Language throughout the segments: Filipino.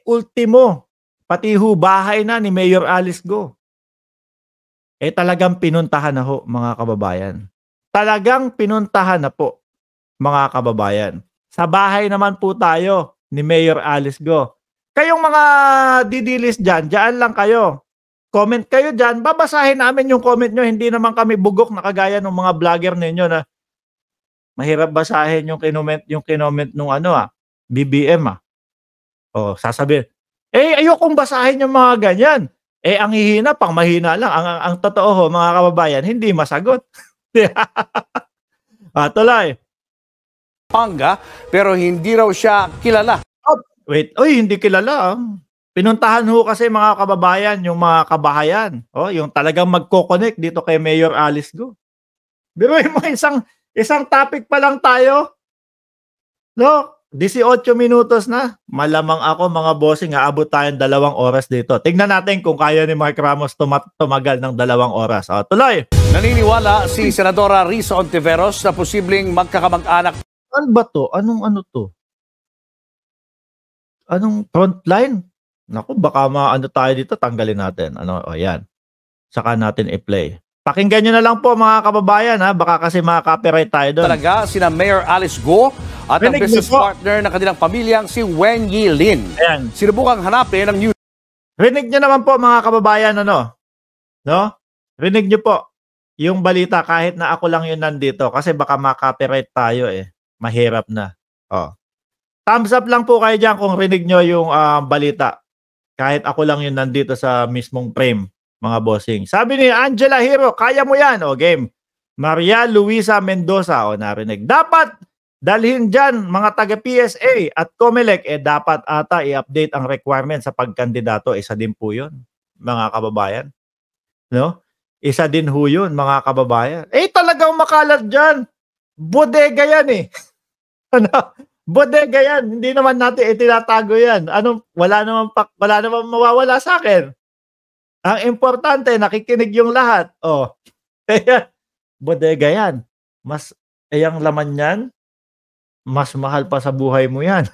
ultimo, pati ho bahay na ni Mayor Alice Go. Talagang pinuntahan na ho, mga kababayan. Talagang pinuntahan na po, mga kababayan. Sa bahay naman po tayo ni Mayor Alice Go. Kayong mga didilis dyan, dyan lang kayo. Comment kayo dyan, babasahin namin yung comment nyo. Hindi naman kami bugok na kagaya ng mga vlogger ninyo na mahirap basahin yung kinoment nung BBM . Sasabihin, ayokong basahin yung mga ganyan. Ang hihina, pang mahina lang. Ang totoo ho, mga kababayan, hindi masagot. Tuloy. Panga, pero hindi raw siya kilala. Hindi kilala. Pinuntahan ho kasi, mga kababayan, yung mga kabahayan. Yung talagang magko-connect dito kay Mayor Alice Go. Pero yung isang topic pa lang tayo. No? 18 minutos na. Malamang ako, mga bossing, aabot tayong 2 oras dito. Tingnan natin kung kaya ni Mark Ramos tumagal ng 2 oras. Tuloy. Naniniwala si Senadora Risa Ontiveros na posibleng magkakamag-anak. Ano ba to? Anong to? Anong frontline? Naku, baka tayo dito, tanggalin natin. Yan. Saka natin i-play. Pakinggan nyo na lang po, mga kababayan, baka kasi maka-copyright tayo doon. Talaga sina Mayor Alice Go at ang business partner ng kanilang pamilyang si Wen Yi Lin. Ayan. Sinubukang hanapin ang news. Rinig nyo naman po, mga kababayan, no? Rinig nyo po yung balita kahit na ako lang yun nandito kasi baka maka-copyright tayo Mahirap na. Thumbs up lang po kayo dyan kung rinig nyo yung balita. Kahit ako lang yun nandito sa mismong frame, mga bossing. Sabi ni Angela Hero, kaya mo yan. Game. Maria Luisa Mendoza, narinig. Dapat dalhin dyan, mga taga-PSA at COMELEC, dapat ata i-update ang requirement sa pagkandidato. Isa din po yun, mga kababayan. No? Isa din ho yun, mga kababayan. Talagang makalat dyan. Bodega yan Bodega yan. Hindi naman natin itinatago yan. Wala naman mawawala sa akin. Ang importante, nakikinig yung lahat. Bodega yan. Ang laman yan, mas mahal pa sa buhay mo yan.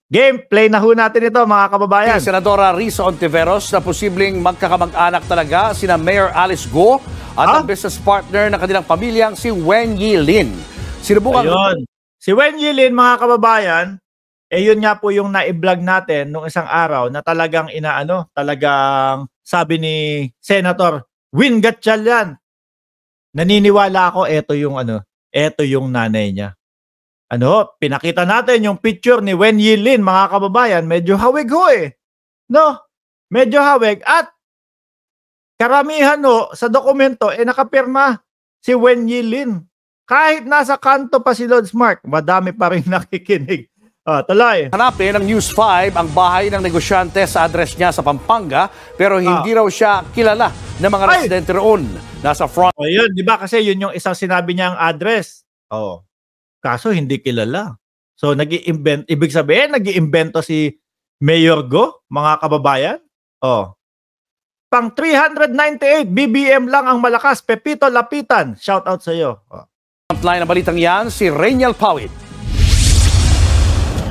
Game, play na ho natin ito, mga kababayan. Senadora Risa Ontiveros na posibleng magkakamag-anak talaga sina Mayor Alice Go at ang business partner ng kanilang pamilyang si Wen Yi Lin. Ayun. Si Wen Yi Lin, mga kababayan, yun nga po yung na-vlog natin nung isang araw na talagang talagang sabi ni Senator Win Gatchalian. Naniniwala ako, ito yung nanay niya. Pinakita natin yung picture ni Wen Yi Lin, mga kababayan, medyo hawig ho No? Medyo hawig at karamihan sa dokumento nakapirma si Wen Yi Lin. Kahit nasa kanto pa si Lods Mark, madami pa rin nakikinig. Tuloy. Hanapin ng News 5 ang bahay ng negosyante sa address niya sa Pampanga pero hindi raw siya kilala ng mga residente roon. Nasa front. Yun, di ba? Kasi yun yung isang sinabi niyang address. Kaso hindi kilala. So, ibig sabihin, nag-iimbento si Mayor Go, mga kababayan. Pang 398, BBM lang ang malakas. Pepito Lapitan, shout out sa iyo. Frontline na balitang yan, si Rainiel Pawit.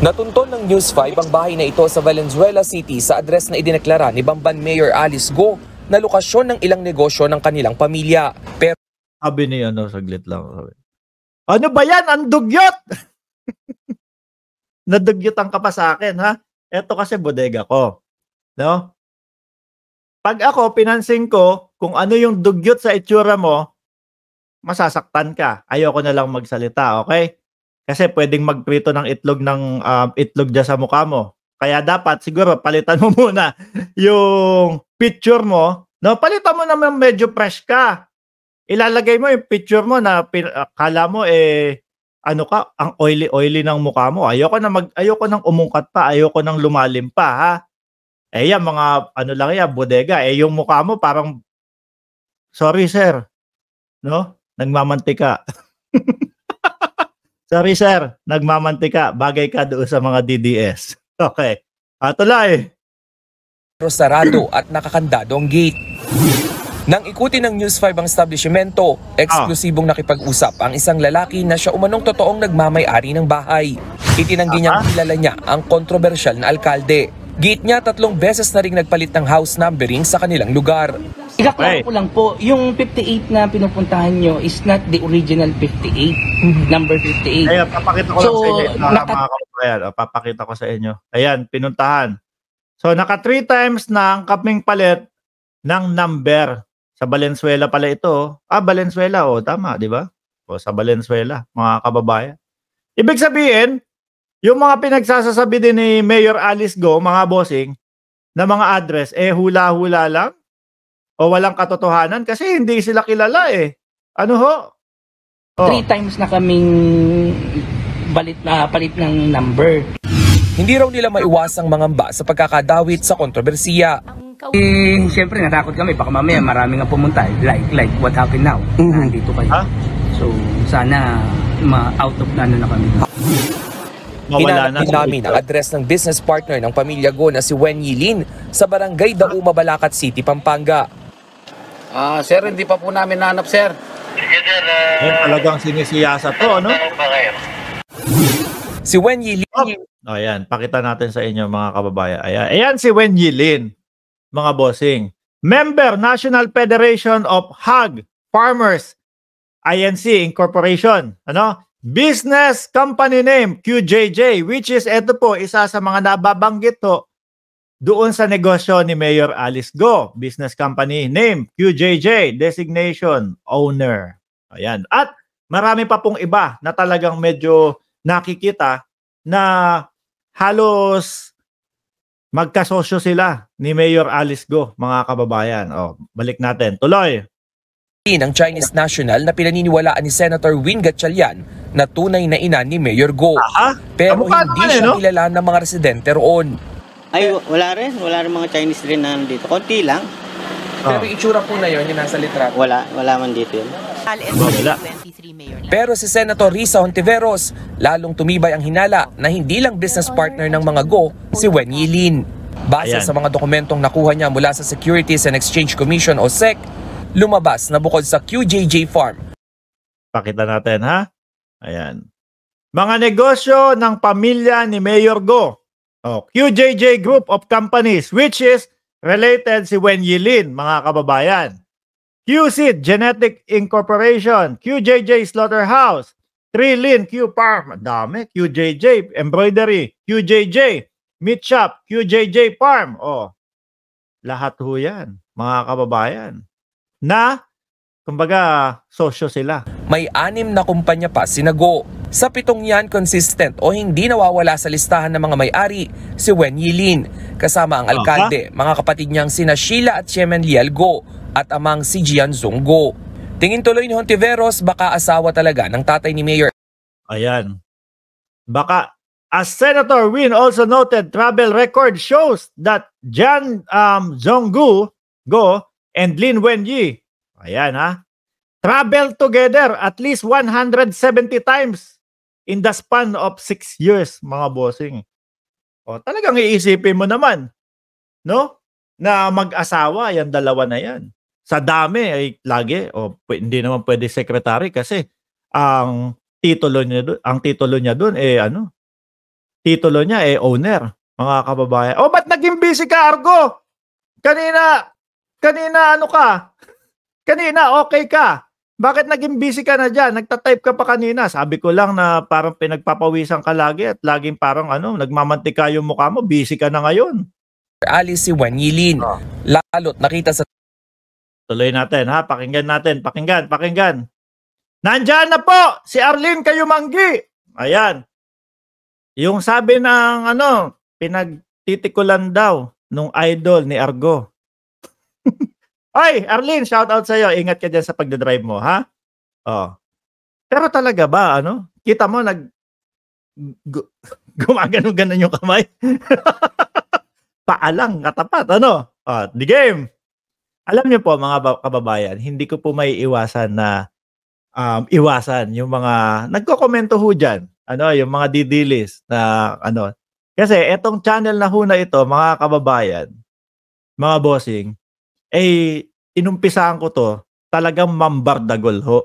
Natunton ng News 5 ang bahay na ito sa Valenzuela City sa address na idineklara ni Bamban Mayor Alice Go na lokasyon ng ilang negosyo ng kanilang pamilya. Pero sabi ni saglit lang. Ano ba yan? Ang dugyot! Nadugyutan ka pa sa akin, ha? Ito kasi bodega ko. No? Pag ako, pinansin ko kung ano yung dugyot sa itsura mo, masasaktan ka. Ayoko na lang magsalita, okay? Kasi pwedeng magprito ng itlog dyan sa mukha mo. Kaya dapat siguro palitan mo muna yung picture mo. No, palitan mo naman medyo fresh ka. Ilalagay mo yung picture mo na kala mo ang oily ng mukha mo. Ayoko nang umungkat pa, ayoko nang lumalim pa, ha. Yan mga lang yan, bodega. Yung mukha mo parang sorry sir. No? Nagmamantika. Sorry sir, nagmamantika. Bagay ka doon sa mga DDS. Okay. Tuloy. sarado at nakakandado ang gate. Nang ikuti ng News 5 ang establishmento, eksklusibong nakipag-usap ang isang lalaki na siya umanong totoong nagmamay-ari ng bahay. Itinanggi niyang kilala niya ang kontrobersyal na alkalde. Giit niya 3 beses na ring nagpalit ng house numbering sa kanilang lugar. Ikaklaro ko lang po, yung 58 na pinupuntahan nyo is not the original 58, number 58. Ayan, papakita ko So, lang sa inyo. Mga kababayan, papakita ko sa inyo. Ayan, pinuntahan. So, naka 3 times na ang kaming palit ng number. Sa Valenzuela pala ito. Valenzuela, tama, di ba? Sa Valenzuela, mga kababayan. Ibig sabihin, yung mga pinagsasasabi din ni Mayor Alice Go, mga bossing, na mga address, hula-hula lang o walang katotohanan kasi hindi sila kilala eh. Ano ho? 3 times na kaming palit ng number. Hindi raw nila maiwasang mangamba sa pagkakadawit sa kontrobersiya. Siyempre natakot kami, baka mamaya marami nga pumunta, like what happened now, nandito kayo. So, sana out of na kami. Hinanap din namin ang address ng business partner ng pamilya Go na si Wen Yilin sa barangay Dauma, Balacat City, Pampanga. Sir, hindi pa po namin nahanap, sir. Sige, sir. Talagang sinisiyasa to, ano? Si Wen Yilin. Ayan, pakita natin sa inyo mga kababayan. Ayan si Wen Yilin, mga bossing. Member, National Federation of Hog Farmers, INC Incorporation. Ano? Business company name, QJJ, which is ito po, isa sa mga nababanggit to doon sa negosyo ni Mayor Alice Go. Business company name, QJJ, designation, owner. Ayan. At marami pa pong iba na talagang medyo nakikita na halos magkasosyo sila ni Mayor Alice Go, mga kababayan. Balik natin. Tuloy. Ng Chinese national na pinaniniwalaan ni Senator Win Gatchalian na tunay na ina ni Mayor Go. Pero hindi siya kilala ng mga residente roon. Ay, wala rin mga Chinese rin na nandito. Konti lang. Pero itsura po na yun, yung nasa litrato. Wala man dito yun. Pero si Senator Risa Hontiveros, lalong tumibay ang hinala na hindi lang business partner ng mga Go si Wen Yilin. Base sa mga dokumentong nakuha niya mula sa Securities and Exchange Commission o SEC, lumabas na bukod sa QJJ Farm. Pakita natin ha. Ayan. Mga negosyo ng pamilya ni Mayor Go. QJJ Group of Companies, which is related si Wen Yilin, mga kababayan. QSeed Genetic Incorporation, QJJ Slaughterhouse, Trilin Q Farm, dami, QJJ Embroidery, QJJ Meat Shop, QJJ Farm. Lahat ho yan, mga kababayan. Na, kumbaga, sosyo sila. May 6 na kumpanya pa si Go. Sa 7 yan, consistent o hindi nawawala sa listahan ng mga may-ari si Wen Yilin. Kasama ang alkalde, mga kapatid niyang sina Sheila at Chemen Lial Go at amang si Jian Zong Go. Tingin tuloy ni Hontiveros, baka asawa talaga ng tatay ni Mayor. Ayan. Baka, as Senator Win also noted, travel record shows that Jian Zong Go and Lin Wenyi, ayan ha, travel together at least 170 times in the span of 6 years, mga bossing. Talagang iisipin mo naman, no? Na mag-asawa, yan dalawa na yan. Sa dami ay lagi, hindi naman pwede secretary kasi ang titulo niya doon titulo niya owner, mga kababayan. Ba't naging busy ka, Argo? Kanina ano ka? Kanina okay ka. Bakit naging busy ka na dyan? Nagtatype ka pa kanina. Sabi ko lang na parang pinagpapawisan ka lagi at laging parang nagmamantika yung mukha mo. Busy ka na ngayon. Alice si Wen Yilin. Lalo't nakita sa... Tuloy natin ha. Pakinggan natin. Pakinggan. Nandyan na po si Arlene Kayumanggi. Ayan. Yung sabi ng pinagtitikulan daw nung idol ni Argo. Ay, Arlene, shout out sa iyo. Ingat ka dyan sa pagdadrive mo, ha? Pero talaga ba, kita mo, gumagano-ganon yung kamay? Paalang, katapat, the game. Alam niyo po, mga kababayan, hindi ko po may iwasan na iwasan yung mga nagko-komento ho dyan. Yung mga didilis na Kasi etong channel na ho na ito, mga kababayan, mga bossing, inumpisahan ko to, talagang mambardagol ho.